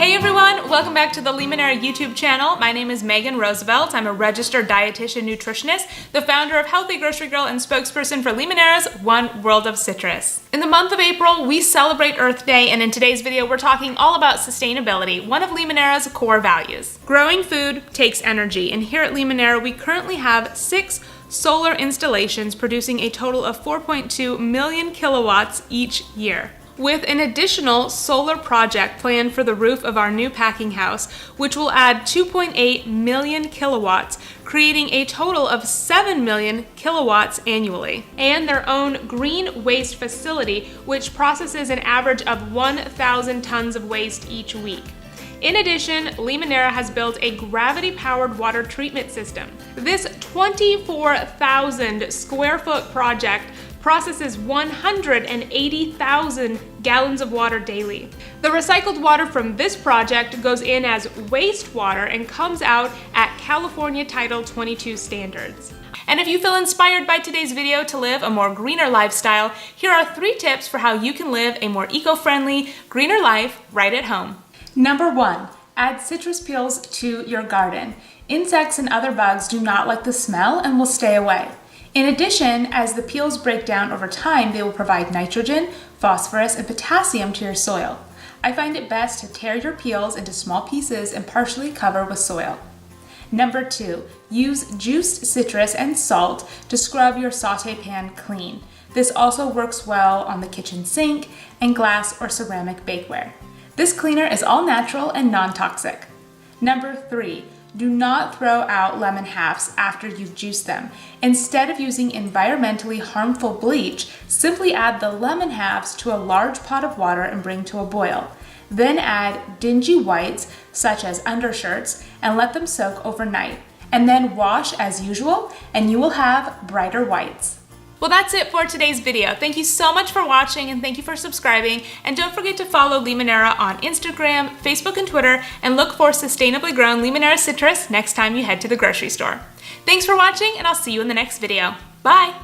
Hey everyone, welcome back to the Limoneira YouTube channel. My name is Megan Roosevelt. I'm a registered dietitian nutritionist, the founder of Healthy Grocery Girl, and spokesperson for Limoneira's One World of Citrus. In the month of April, we celebrate Earth Day, and in today's video, we're talking all about sustainability, one of Limoneira's core values. Growing food takes energy, and here at Limoneira, we currently have 6 solar installations producing a total of 4.2 million kilowatts each year, with an additional solar project planned for the roof of our new packing house, which will add 2.8 million kilowatts, creating a total of 7 million kilowatts annually, and their own green waste facility, which processes an average of 1,000 tons of waste each week. In addition, Limoneira has built a gravity-powered water treatment system. This 24,000 square foot project processes 180,000 gallons of water daily. The recycled water from this project goes in as wastewater and comes out at California Title 22 standards. And if you feel inspired by today's video to live a more greener lifestyle, here are 3 tips for how you can live a more eco-friendly, greener life right at home. Number 1, add citrus peels to your garden. Insects and other bugs do not like the smell and will stay away. In addition, as the peels break down over time, they will provide nitrogen, phosphorus, and potassium to your soil. I find it best to tear your peels into small pieces and partially cover with soil. Number 2, use juiced citrus and salt to scrub your saute pan clean. This also works well on the kitchen sink and glass or ceramic bakeware. This cleaner is all natural and non-toxic. Number 3, do not throw out lemon halves after you've juiced them. Instead of using environmentally harmful bleach, simply add the lemon halves to a large pot of water and bring to a boil. Then add dingy whites, such as undershirts, and let them soak overnight. And then wash as usual, and you will have brighter whites. Well, that's it for today's video. Thank you so much for watching, and thank you for subscribing. And don't forget to follow Limoneira on Instagram, Facebook, and Twitter, and look for sustainably grown Limoneira Citrus next time you head to the grocery store. Thanks for watching, and I'll see you in the next video. Bye!